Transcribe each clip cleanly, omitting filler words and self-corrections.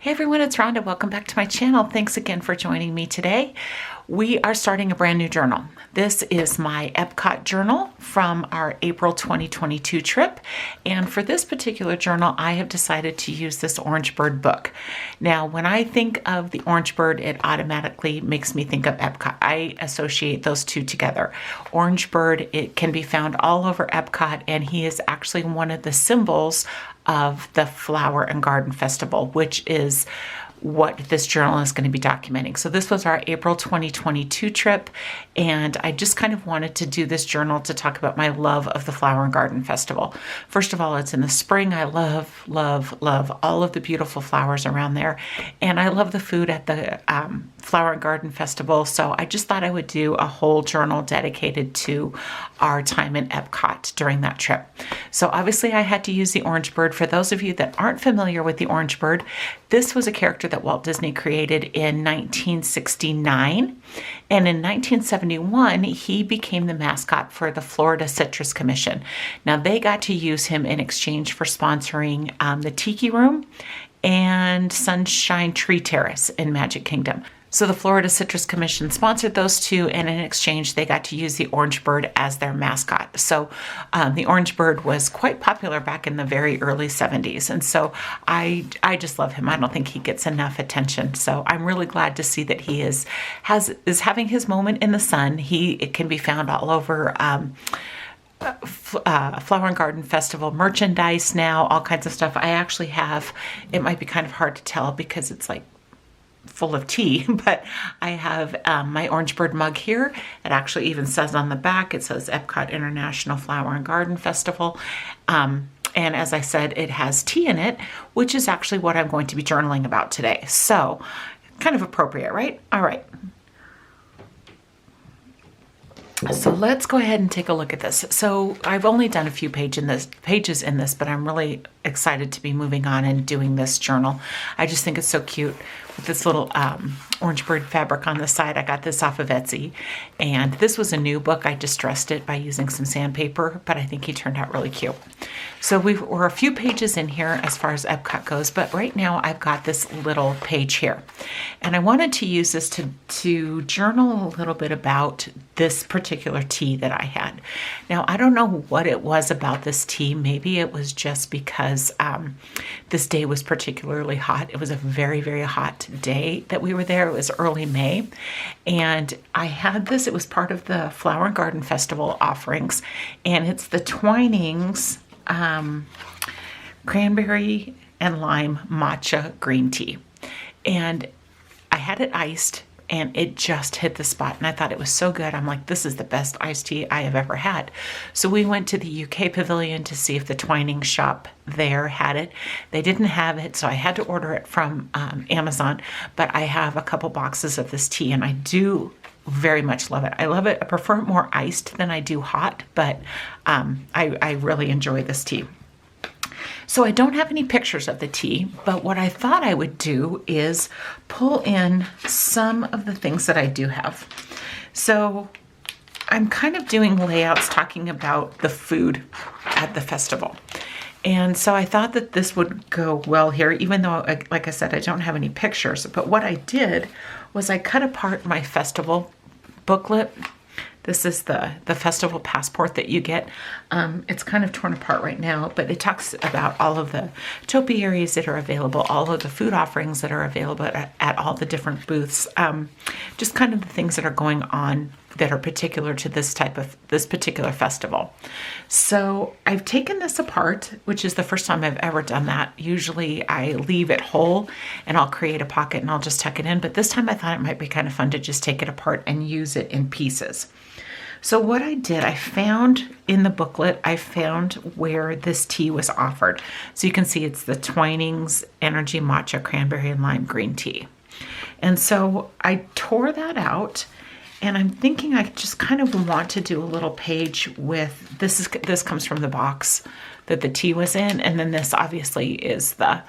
Hey everyone, it's Rhonda. Welcome back to my channel. Thanks again for joining me today. We are starting a brand new journal. This is my EPCOT journal from our April 2022 trip. And for this particular journal, I have decided to use this Orange Bird book. Now, when I think of the Orange Bird, it automatically makes me think of EPCOT. I associate those two together. Orange Bird, it can be found all over EPCOT, and he is actually one of the symbols of the Flower and Garden Festival, which is what this journal is going to be documenting. So this was our April 2022 trip, and I just kind of wanted to do this journal to talk about my love of the Flower and Garden Festival. First of all, it's in the spring. I love, love, love all of the beautiful flowers around there, and I love the food at the Flower and Garden Festival, so I just thought I would do a whole journal dedicated to our time in EPCOT during that trip. So obviously I had to use the Orange Bird. For those of you that aren't familiar with the Orange Bird, this was a character that Walt Disney created in 1969, and in 1971 he became the mascot for the Florida Citrus Commission. Now they got to use him in exchange for sponsoring the Tiki Room and Sunshine Tree Terrace in Magic Kingdom. So the Florida Citrus Commission sponsored those two, and in exchange they got to use the Orange Bird as their mascot. So the Orange Bird was quite popular back in the very early 70s, and so I just love him. I don't think he gets enough attention. So I'm really glad to see that he is having his moment in the sun. It can be found all over Flower and Garden Festival merchandise now, all kinds of stuff. I actually have, it might be kind of hard to tell because it's like full of tea, but I have my Orange Bird mug here. It actually even says on the back, it says EPCOT International Flower and Garden Festival. And as I said, it has tea in it, which is actually what I'm going to be journaling about today. So kind of appropriate, right? All right. So let's go ahead and take a look at this. So I've only done a few pages in this, but I'm really excited to be moving on and doing this journal. I just think it's so cute with this little Orange Bird fabric on the side. I got this off of Etsy, and this was a new book. I distressed it by using some sandpaper, but I think he turned out really cute. So we're a few pages in here as far as EPCOT goes, but right now I've got this little page here, and I wanted to use this to journal a little bit about this particular tea that I had. Now, I don't know what it was about this tea. Maybe it was just because this day was particularly hot. It was a very, very hot day that we were there. It was early May, and I had this. It was part of the Flower and Garden Festival offerings, and it's the Twinings cranberry and lime matcha green tea. And I had it iced, and it just hit the spot, and I thought it was so good. I'm like, this is the best iced tea I have ever had. So we went to the UK Pavilion to see if the Twinings shop there had it. They didn't have it, so I had to order it from Amazon, but I have a couple boxes of this tea, and I do very much love it. I love it. I prefer it more iced than I do hot, but I really enjoy this tea. So I don't have any pictures of the tea, but what I thought I would do is pull in some of the things that I do have. So I'm kind of doing layouts talking about the food at the festival. And so I thought that this would go well here, even though, like I said, I don't have any pictures. But what I did was I cut apart my festival booklet. This is the festival passport that you get. It's kind of torn apart right now, but it talks about all of the topiaries that are available, all of the food offerings that are available at all the different booths, just kind of the things that are going on that are particular to this particular festival. So I've taken this apart, which is the first time I've ever done that. Usually I leave it whole and I'll create a pocket and I'll just tuck it in, but this time I thought it might be kind of fun to just take it apart and use it in pieces. So what I did, I found in the booklet, I found where this tea was offered. So you can see it's the Twinings Energy Matcha Cranberry and Lime Green Tea. And so I tore that out, and I'm thinking I just kind of want to do a little page with, this comes from the box that the tea was in, and then this obviously is the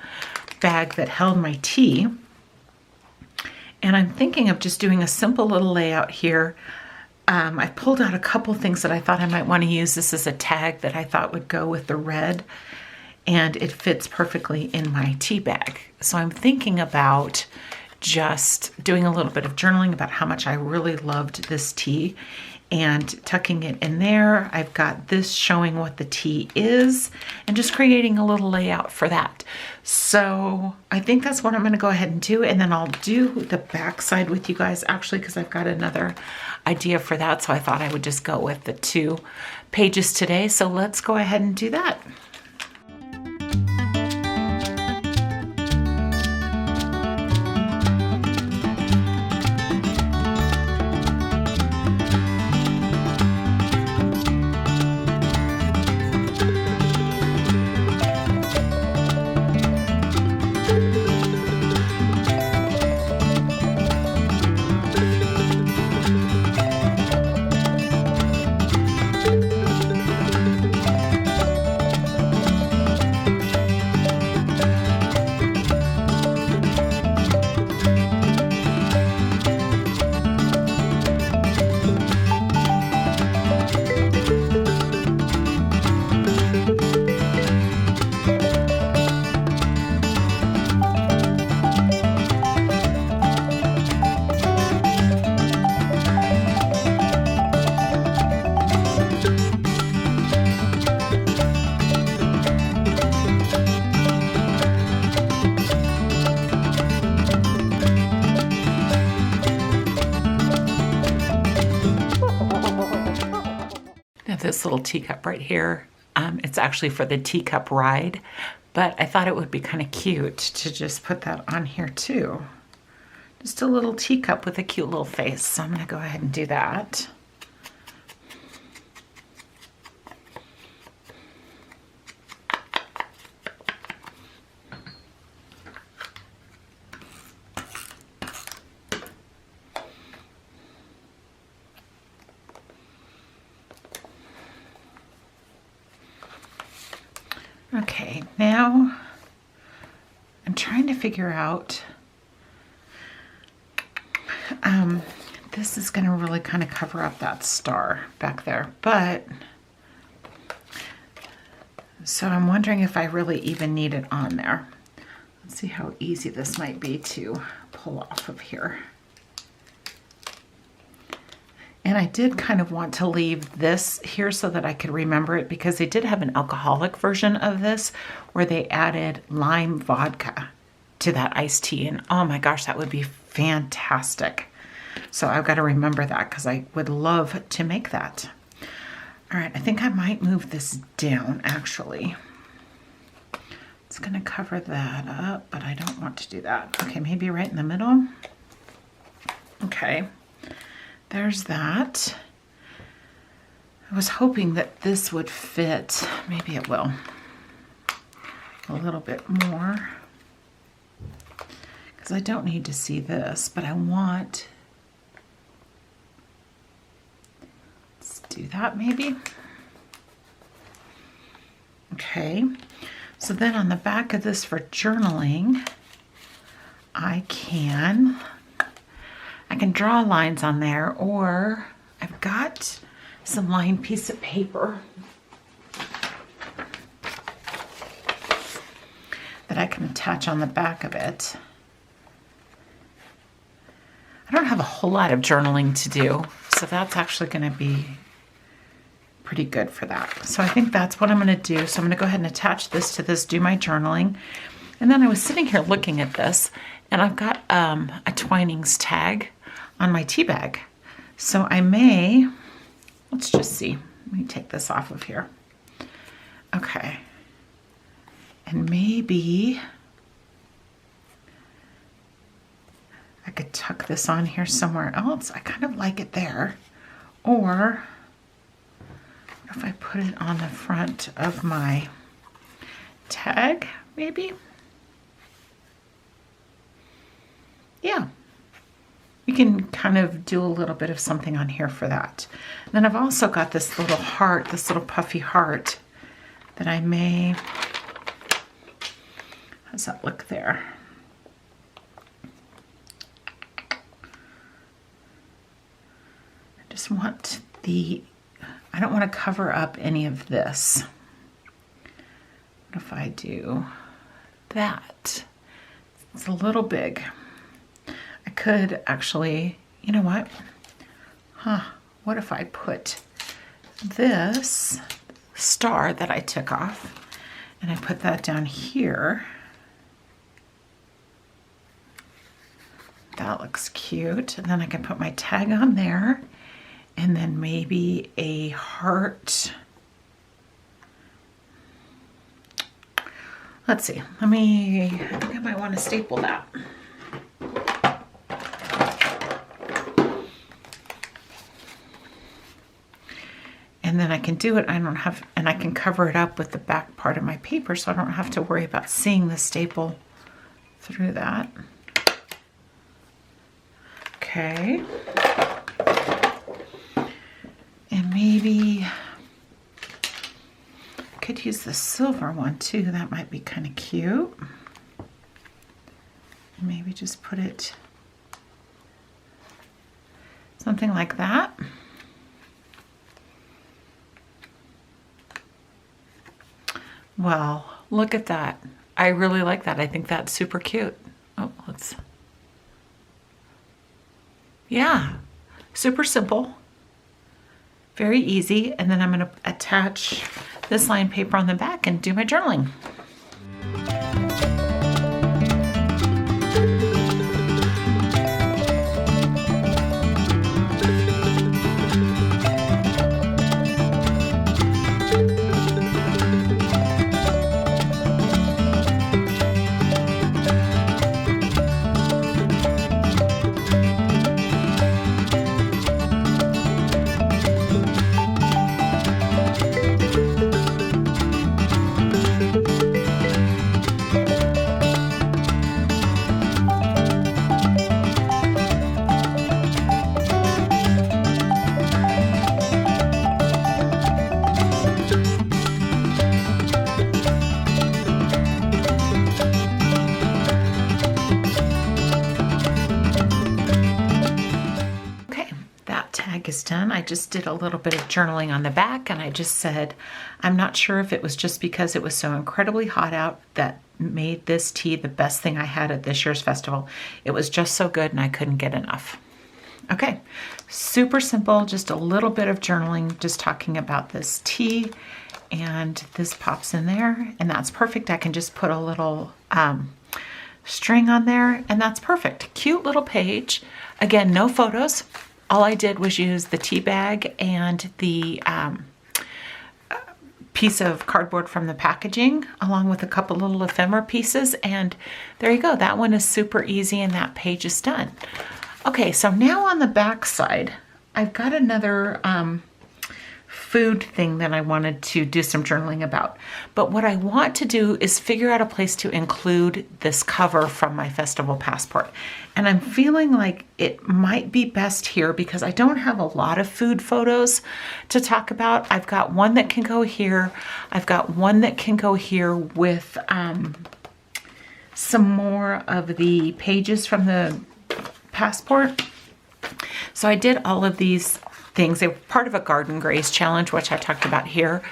bag that held my tea. And I'm thinking of just doing a simple little layout here. I pulled out a couple things that I thought I might want to use. This is a tag that I thought would go with the red. and it fits perfectly in my tea bag. So I'm thinking about just doing a little bit of journaling about how much I really loved this tea and tucking it in there. I've got this showing what the tea is and just creating a little layout for that. So I think that's what I'm going to go ahead and do, and then I'll do the back side with you guys actually, because I've got another idea for that. So I thought I would just go with the 2 pages today. So let's go ahead and do that. This little teacup right here, it's actually for the teacup ride, but I thought it would be kind of cute to just put that on here too. Just a little teacup with a cute little face. So I'm going to go ahead and do that. Okay, now I'm trying to figure out, this is going to really kind of cover up that star back there, but so I'm wondering if I really even need it on there. Let's see how easy this might be to pull off of here. And I did kind of want to leave this here so that I could remember it, because they did have an alcoholic version of this where they added lime vodka to that iced tea. And oh my gosh, that would be fantastic. So I've got to remember that because I would love to make that. All right, I think I might move this down actually. It's going to cover that up, but I don't want to do that. Okay, maybe right in the middle. Okay. There's that. I was hoping that this would fit. Maybe it will. A little bit more. Because I don't need to see this, but I want... Let's do that maybe. Okay. So then on the back of this for journaling, I can draw lines on there, or I've got some lined piece of paper that I can attach on the back of it. I don't have a whole lot of journaling to do, so that's actually going to be pretty good for that. So I think that's what I'm going to do. So I'm going to go ahead and attach this to this, do my journaling. And then I was sitting here looking at this, and I've got a Twinings tag on my tea bag. So I may, let's just see. Let me take this off of here. Okay. And maybe I could tuck this on here somewhere else. I kind of like it there. Or if I put it on the front of my tag, maybe. Yeah. We can kind of do a little bit of something on here for that. And then I've also got this little heart, this little puffy heart that I may, how's that look there? I just want I don't want to cover up any of this. What if I do that? It's a little big. I could actually, you know what? What if I put this star that I took off and I put that down here? That looks cute. And then I can put my tag on there, and then maybe a heart. Let's see. I think I might want to staple that. And then I can do it. And I can cover it up with the back part of my paper, so I don't have to worry about seeing the staple through that. Okay. And maybe I could use the silver one too. That might be kind of cute. Maybe just put it something like that. Well, look at that. I really like that. I think that's super cute. Oh, yeah, super simple, very easy. And then I'm going to attach this lined paper on the back and do my journaling. Is done. I just did a little bit of journaling on the back, and I just said, I'm not sure if it was just because it was so incredibly hot out that made this tea the best thing I had at this year's festival. It was just so good and I couldn't get enough. Okay, super simple, just a little bit of journaling, just talking about this tea, and this pops in there, and that's perfect. I can just put a little string on there, and that's perfect. Cute little page. Again, no photos. All I did was use the tea bag and the piece of cardboard from the packaging, along with a couple little ephemera pieces, and there you go. That one is super easy, and that page is done. Okay, so now on the back side, I've got another food thing that I wanted to do some journaling about. But what I want to do is figure out a place to include this cover from my festival passport. And I'm feeling like it might be best here because I don't have a lot of food photos to talk about. I've got one that can go here. I've got one that can go here with some more of the pages from the passport. So I did all of these things. They were part of a Garden Grace challenge, which I talked about here.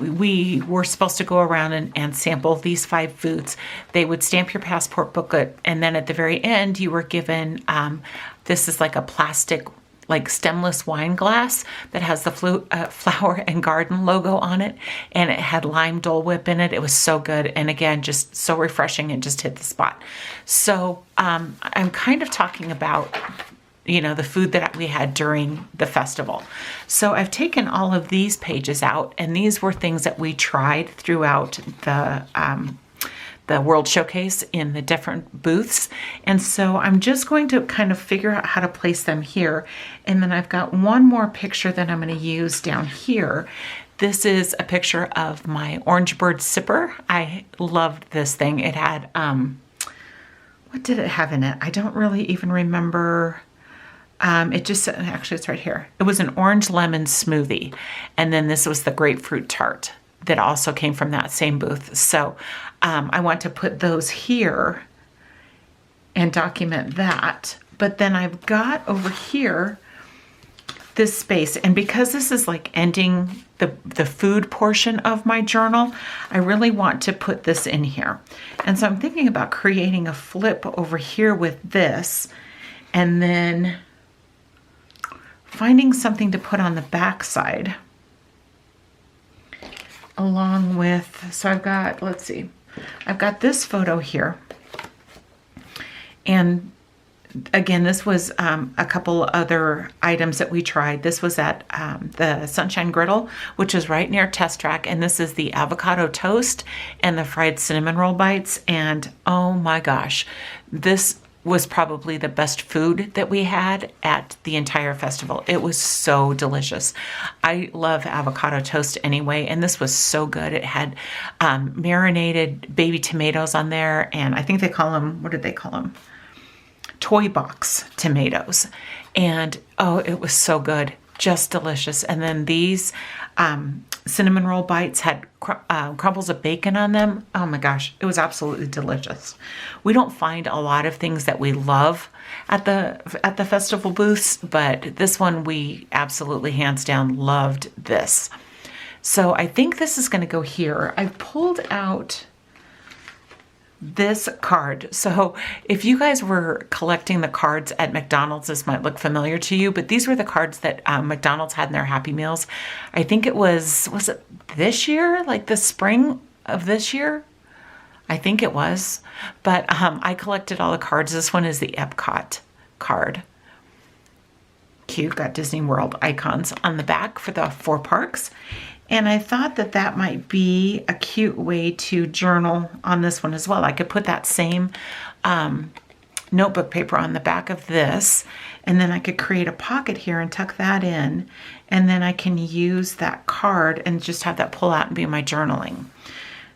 We were supposed to go around and sample these 5 foods. They would stamp your passport booklet, and then at the very end, you were given, this is like a plastic, like stemless wine glass that has the Flower and Garden logo on it, and it had lime Dole Whip in it. It was so good, and again, just so refreshing and just hit the spot. So I'm kind of talking about the food that we had during the festival. So I've taken all of these pages out, and these were things that we tried throughout the World Showcase in the different booths. And so I'm just going to kind of figure out how to place them here. And then I've got one more picture that I'm going to use down here. This is a picture of my Orange Bird sipper. I loved this thing. It had, what did it have in it? I don't really even remember. It just, actually it's right here. It was an orange lemon smoothie. And then this was the grapefruit tart that also came from that same booth. So I want to put those here and document that. But then I've got over here this space. And because this is like ending the food portion of my journal, I really want to put this in here. And so I'm thinking about creating a flip over here with this, and then finding something to put on the back side along with, so I've got, let's see, I've got this photo here. And again, this was a couple other items that we tried. This was at the Sunshine Griddle, which is right near Test Track. And this is the avocado toast and the fried cinnamon roll bites. And oh my gosh, this was probably the best food that we had at the entire festival. It was so delicious. I love avocado toast anyway, and this was so good. It had marinated baby tomatoes on there, and I think they call them, what did they call them? Toy box tomatoes. And oh, it was so good. Just delicious. And then these cinnamon roll bites had crumbles of bacon on them. Oh my gosh, it was absolutely delicious. We don't find a lot of things that we love at the festival booths, but this one we absolutely hands down loved this. So I think this is going to go here. I've pulled out this card. So if you guys were collecting the cards at McDonald's, this might look familiar to you, but these were the cards that McDonald's had in their Happy Meals. I think it was it this year? Like the spring of this year? I think it was. But I collected all the cards. This one is the EPCOT card. Cute, got Disney World icons on the back for the 4 parks. And I thought that that might be a cute way to journal on this one as well. I could put that same notebook paper on the back of this, and then I could create a pocket here and tuck that in, and then I can use that card and just have that pull out and be my journaling.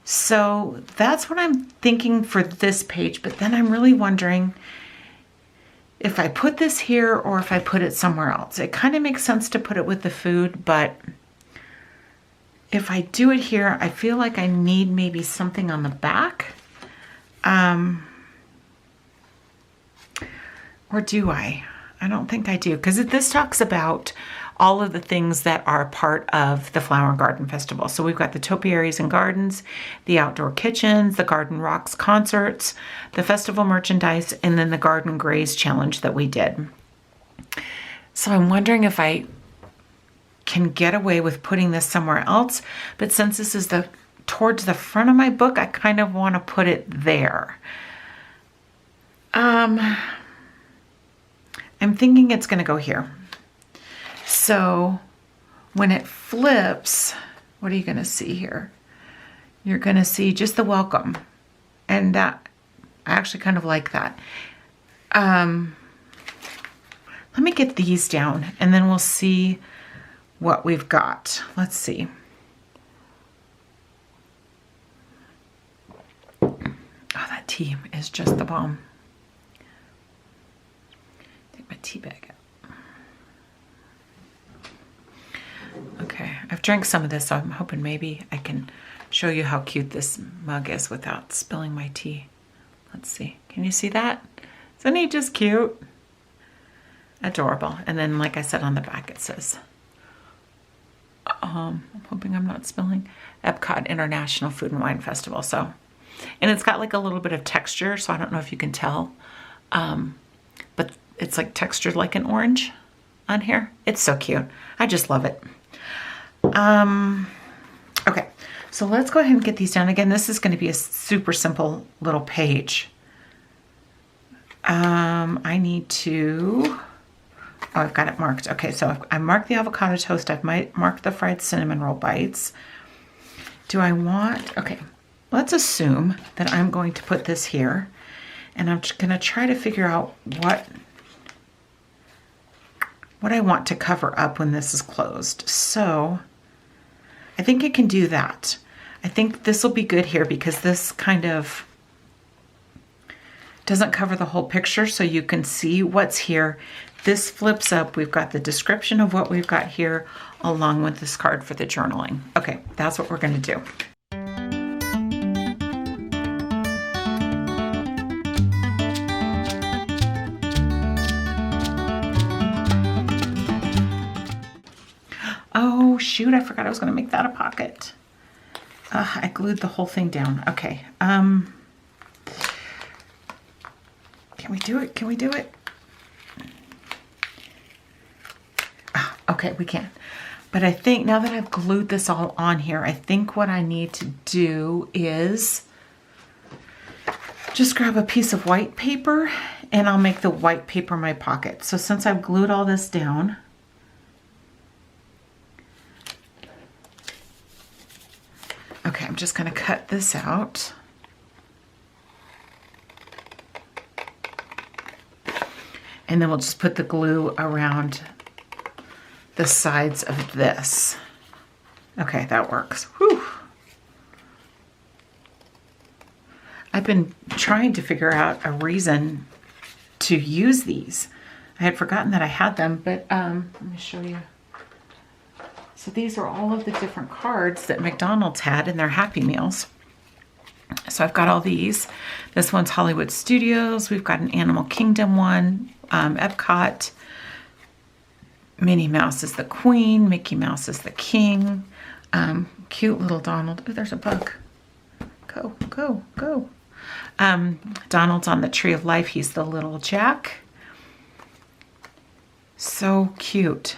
So that's what I'm thinking for this page, but then I'm really wondering if I put this here or if I put it somewhere else. It kind of makes sense to put it with the food, but if I do it here, I feel like I need maybe something on the back. Or do I? I don't think I do, because this talks about all of the things that are part of the Flower and Garden Festival. So we've got the topiaries and gardens, the outdoor kitchens, the Garden Rocks concerts, the festival merchandise, and then the Garden Graze challenge that we did. So I'm wondering if I can get away with putting this somewhere else, but since this is towards the front of my book, I kind of want to put it there. I'm thinking it's going to go here. So when it flips, what are you going to see here? You're going to see just the welcome, and that I actually kind of like that. Let me get these down, and then we'll see what we've got. Let's see. Oh, that tea is just the bomb. Take my tea bag out. Okay, I've drank some of this, so I'm hoping maybe I can show you how cute this mug is without spilling my tea. Let's see. Can you see that? Isn't he just cute? Adorable. And then, like I said, on the back it says, I'm hoping I'm not spilling, EPCOT International Food and Wine Festival. So, and it's got like a little bit of texture, so I don't know if you can tell, but it's like textured like an orange on here. It's so cute. I just love it. Okay, so let's go ahead and get these down. Again, this is going to be a super simple little page. I need to... Oh, I've got it marked. Okay, so I marked the avocado toast. I've marked the fried cinnamon roll bites. Do I want... Okay, let's assume that I'm going to put this here. And I'm just going to try to figure out what I want to cover up when this is closed. So I think I can do that. I think this will be good here because this kind of doesn't cover the whole picture, so you can see what's here. This flips up. We've got the description of what we've got here along with this card for the journaling. Okay, that's what we're going to do. shoot, I forgot I was going to make that a pocket. I glued the whole thing down. Okay. Can we do it? Can we do it? Okay, we can. But I think now that I've glued this all on here, I think what I need to do is just grab a piece of white paper and I'll make the white paper my pocket. So since I've glued all this down, okay, I'm just going to cut this out. And then we'll just put the glue around the sides of this. Okay, that works. Whew. I've been trying to figure out a reason to use these. I had forgotten that I had them, but let me show you. So these are all of the different cards that McDonald's had in their Happy Meals. So I've got all these. This one's Hollywood Studios. We've got an Animal Kingdom one, EPCOT. Minnie Mouse is the queen. Mickey Mouse is the king. Cute little Donald. Oh, there's a bug. Go, go, go. Donald's on the Tree of Life. He's the little Jack. So cute.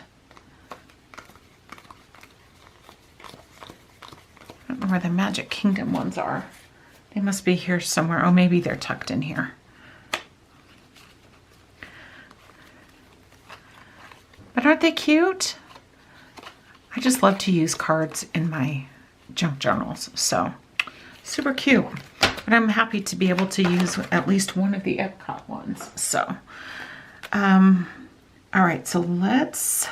I don't know where the Magic Kingdom ones are. They must be here somewhere. Oh, maybe they're tucked in here. But aren't they cute? I just love to use cards in my junk journals. So super cute. But I'm happy to be able to use at least one of the EPCOT ones. So, all right, so let's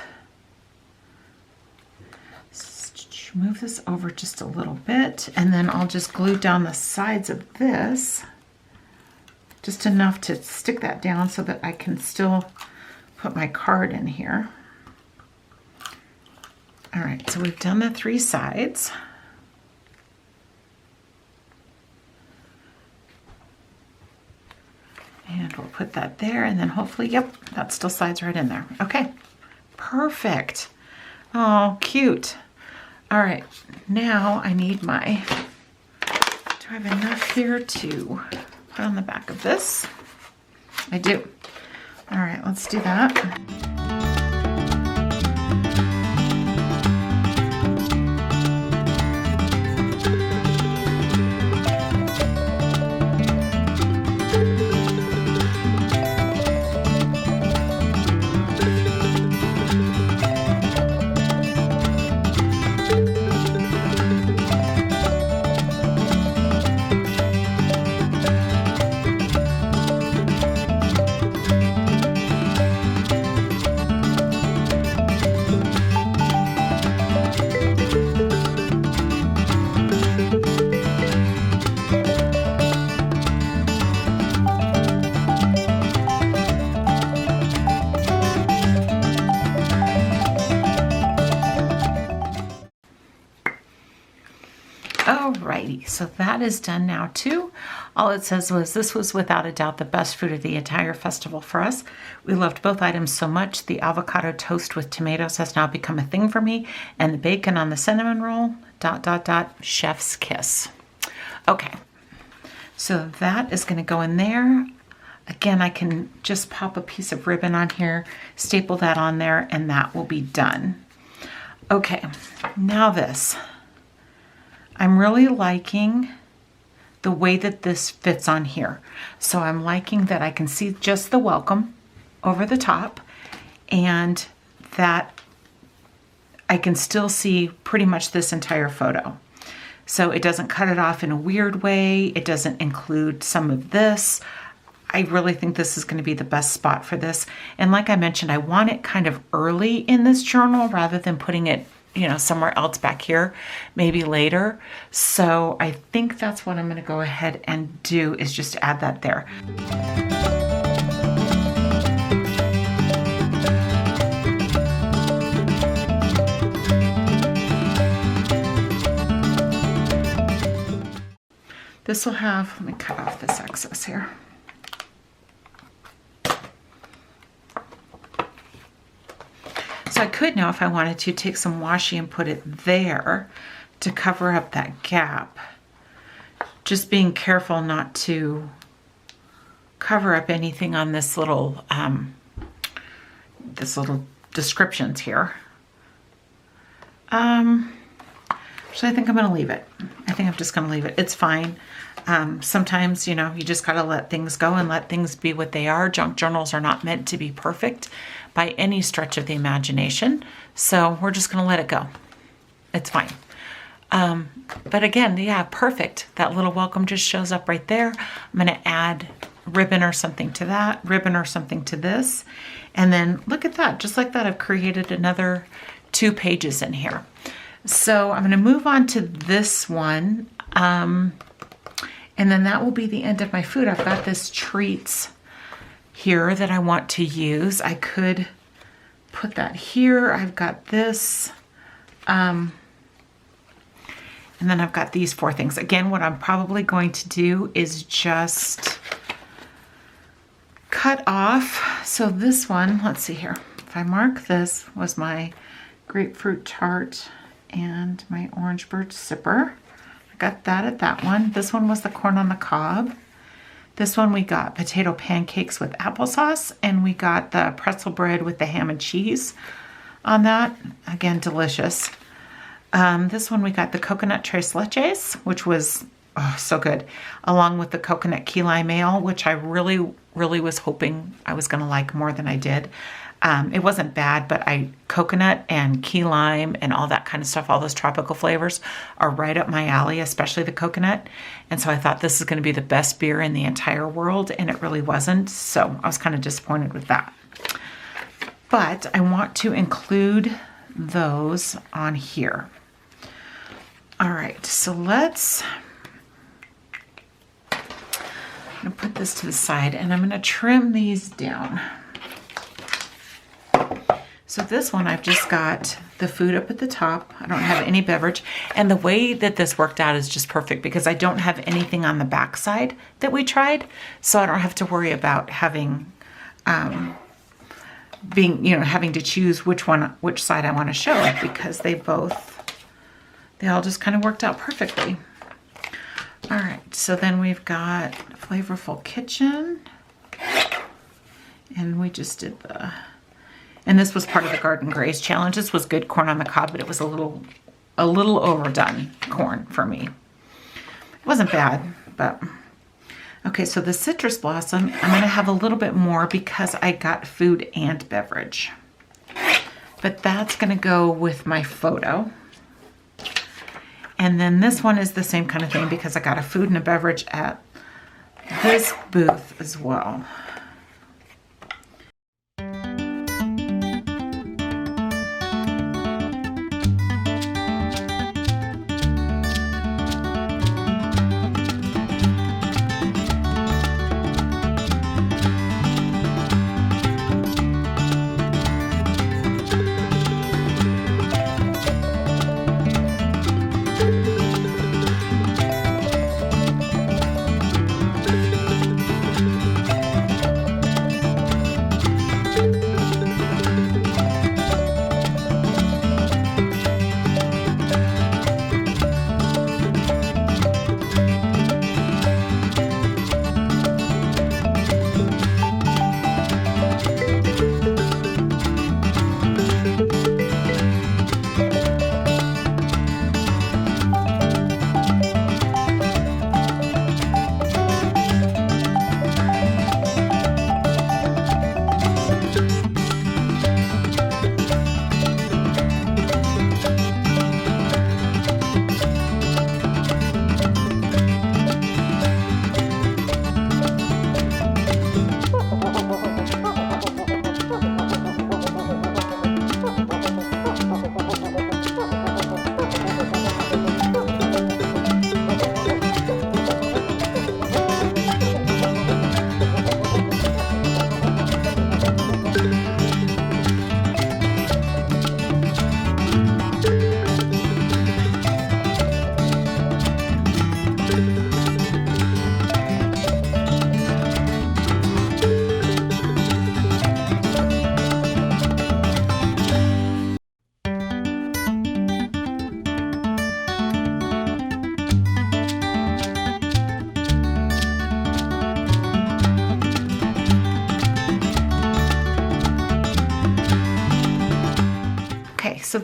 move this over just a little bit, and then I'll just glue down the sides of this, just enough to stick that down so that I can still put my card in here. All right, so we've done the 3 sides. And we'll put that there, and then hopefully, yep, that still slides right in there. Okay, perfect. Oh, cute. All right, now I need my, do I have enough here to put on the back of this? I do. All right, let's do that. Alrighty, so that is done now too. All it says was, this was without a doubt the best food of the entire festival for us. We loved both items so much. The avocado toast with tomatoes has now become a thing for me, and the bacon on the cinnamon roll, ... chef's kiss. Okay, so that is going to go in there. Again, I can just pop a piece of ribbon on here, staple that on there, and that will be done. Okay, now this. I'm really liking the way that this fits on here. So I'm liking that I can see just the welcome over the top, and that I can still see pretty much this entire photo. So it doesn't cut it off in a weird way. It doesn't include some of this. I really think this is going to be the best spot for this. And like I mentioned, I want it kind of early in this journal rather than putting it, you know, somewhere else back here, maybe later. So I think that's what I'm going to go ahead and do, is just add that there. This will have, let me cut off this excess here. So I could now, if I wanted to, take some washi and put it there to cover up that gap. Just being careful not to cover up anything on this little descriptions here. Actually, I think I'm going to leave it. I think I'm just going to leave it. It's fine. Sometimes, you know, you just got to let things go and let things be what they are. Junk journals are not meant to be perfect by any stretch of the imagination. So we're just going to let it go. It's fine. But again, yeah, perfect. That little welcome just shows up right there. I'm going to add ribbon or something to that, ribbon or something to this. And then look at that. Just like that, I've created another 2 pages in here. So I'm going to move on to this one. And then that will be the end of my food. I've got this treats here that I want to use. I could put that here. I've got this. And then I've got these 4 things. Again, what I'm probably going to do is just cut off. So this one, let's see here. If I mark this, was my grapefruit tart and my orange birch sipper. I got that at that one. This one was the corn on the cob. This one we got potato pancakes with applesauce, and we got the pretzel bread with the ham and cheese on that. Again, delicious. This one we got the coconut tres leches, which was so good, along with the coconut key lime ale, which I really was hoping I was going to like more than I did. It wasn't bad, but coconut and key lime and all that kind of stuff, all those tropical flavors are right up my alley, especially the coconut. And so I thought this is going to be the best beer in the entire world, and it really wasn't. So I was kind of disappointed with that. But I want to include those on here. All right, so I'm going to put this to the side, and I'm going to trim these down. So this one, I've just got the food up at the top. I don't have any beverage. And the way that this worked out is just perfect because I don't have anything on the back side that we tried. So I don't have to worry about having, having to choose which side I want to show, because they all just kind of worked out perfectly. All right, so then we've got Flavorful Kitchen. And we just did and this was part of the Garden Grace challenge. This was good corn on the cob, but it was a little overdone corn for me. It wasn't bad, but okay. So the citrus blossom, I'm going to have a little bit more because I got food and beverage, but that's going to go with my photo. And then this one is the same kind of thing because I got a food and a beverage at this booth as well.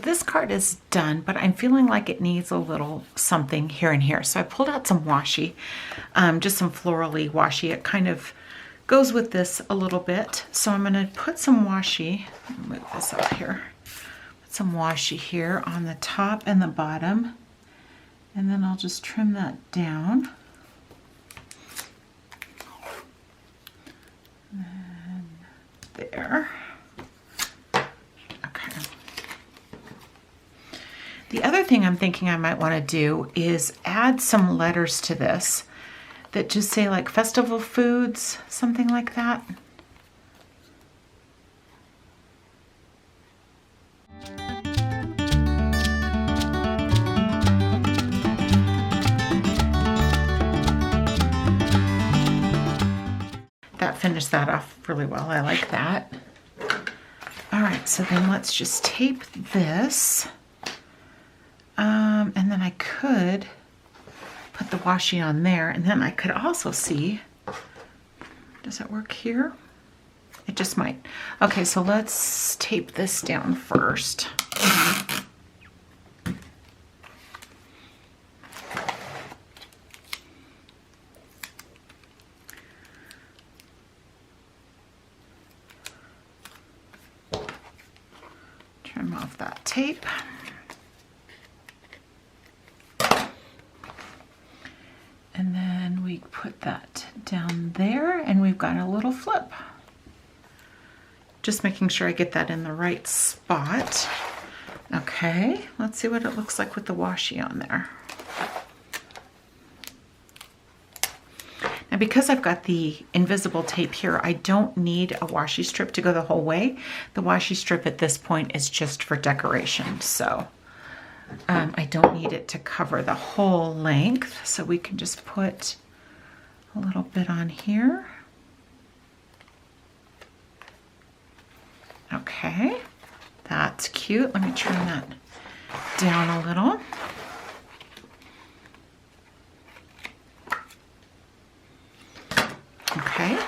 this card is done, but I'm feeling like it needs a little something here and here. So I pulled out some washi, just some florally washi. It kind of goes with this a little bit. So I'm going to put some washi, move this up here, put some washi here on the top and the bottom. And then I'll just trim that down. And there. Okay. The other thing I'm thinking I might want to do is add some letters to this that just say like festival foods, something like that. That finished that off really well. I like that. All right, so then let's just tape this. And then I could put the washi on there, and then I could also see, does it work here? It just might. Okay, so let's tape this down first. Trim off that tape. And then we put that down there, and we've got a little flip. Just making sure I get that in the right spot. Okay, let's see what it looks like with the washi on there. Now because I've got the invisible tape here, I don't need a washi strip to go the whole way. The washi strip at this point is just for decoration, so I don't need it to cover the whole length, so we can just put a little bit on here. Okay, that's cute. Let me trim that down a little. Okay.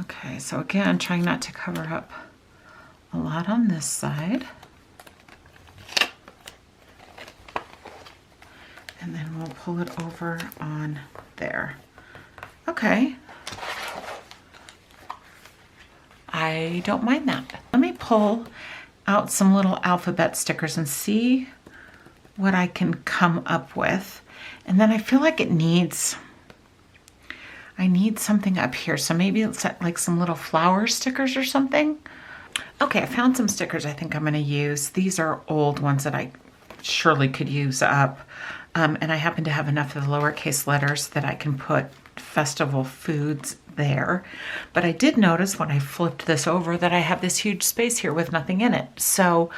Okay, so again, trying not to cover up a lot on this side. And then we'll pull it over on there. Okay. I don't mind that. Let me pull out some little alphabet stickers and see what I can come up with. And then I feel like I need something up here. So maybe it's like some little flower stickers or something. Okay, I found some stickers I think I'm gonna use. These are old ones that I surely could use up. And I happen to have enough of the lowercase letters that I can put festival foods there. But I did notice when I flipped this over that I have this huge space here with nothing in it. So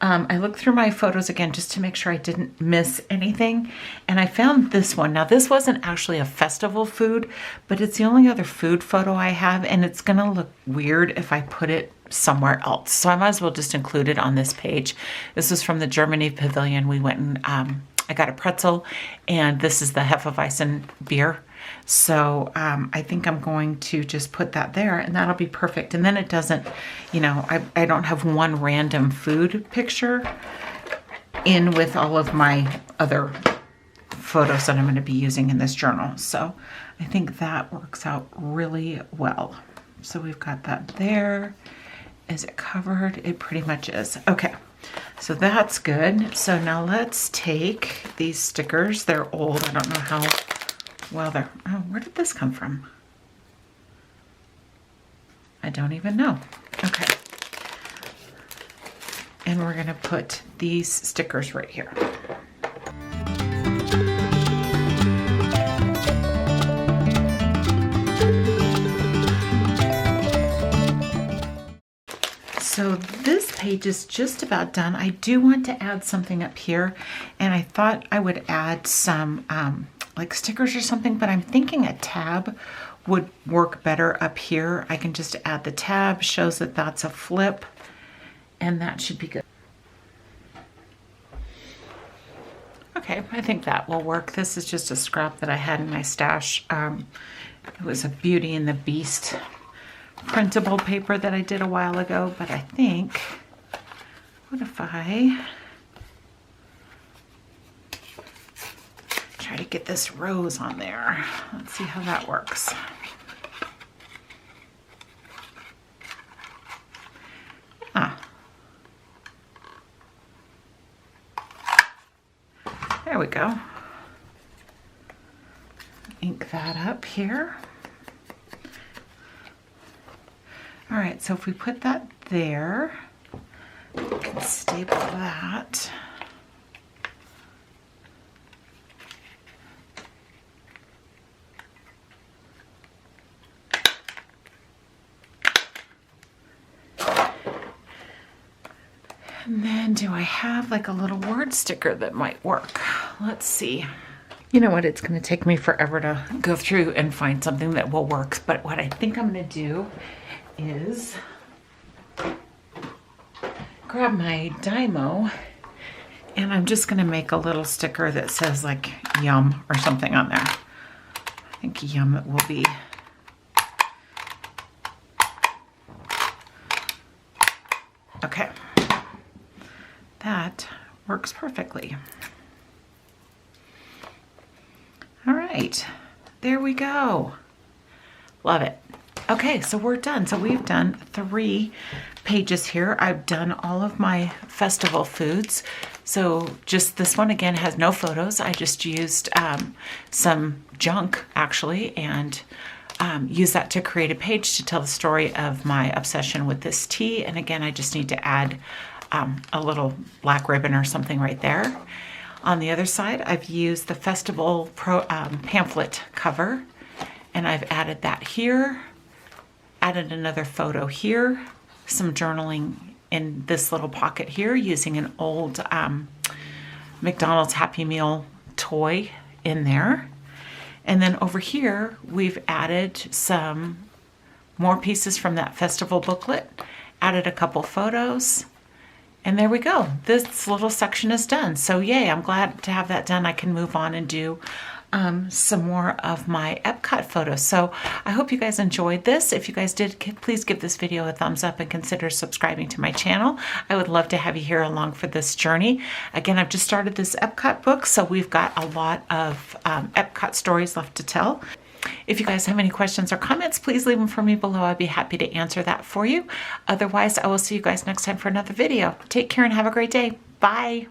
I looked through my photos again just to make sure I didn't miss anything. And I found this one. Now this wasn't actually a festival food, but it's the only other food photo I have, and it's gonna look weird if I put it somewhere else. So I might as well just include it on this page. This was from the Germany Pavilion. We went and I got a pretzel, and this is the Hefeweizen beer. So I think I'm going to just put that there, and that'll be perfect. And then it doesn't, you know, I don't have one random food picture in with all of my other photos that I'm going to be using in this journal. So I think that works out really well. So we've got that there. Is it covered? It pretty much is. Okay. So that's good. So now let's take these stickers. They're old. I don't know how well they're, oh, where did this come from? I don't even know. Okay. And we're gonna put these stickers right here. So this page is just about done. I do want to add something up here, and I thought I would add some like stickers or something, but I'm thinking a tab would work better up here. I can just add the tab, shows that that's a flip, and that should be good. Okay, I think that will work. This is just a scrap that I had in my stash. It was a Beauty and the Beast printable paper that I did a while ago, but I think, what if I try to get this rose on there? Let's see how that works. Ah. There we go. Ink that up here. All right, so if we put that there, we can staple that. And then do I have like a little word sticker that might work? Let's see. You know what, it's going to take me forever to go through and find something that will work, but what I think I'm going to do is grab my Dymo and I'm just going to make a little sticker that says like yum or something on there. I think yum it will be. Okay, that works perfectly. All right, there we go. Love it. Okay, so we're done. So we've done 3 pages here. I've done all of my festival foods. So just this one again has no photos. I just used some junk actually and used that to create a page to tell the story of my obsession with this tea. And again, I just need to add a little black ribbon or something right there. On the other side, I've used the festival pamphlet cover, and I've added that here, added another photo here, some journaling in this little pocket here using an old McDonald's Happy Meal toy in there. And then over here, we've added some more pieces from that festival booklet, added a couple photos, and there we go. This little section is done. So yay, I'm glad to have that done. I can move on and do some more of my EPCOT photos. So I hope you guys enjoyed this. If you guys did, please give this video a thumbs up and consider subscribing to my channel. I would love to have you here along for this journey. Again, I've just started this EPCOT book, so we've got a lot of EPCOT stories left to tell. If you guys have any questions or comments, please leave them for me below. I'd be happy to answer that for you. Otherwise, I will see you guys next time for another video. Take care and have a great day. Bye.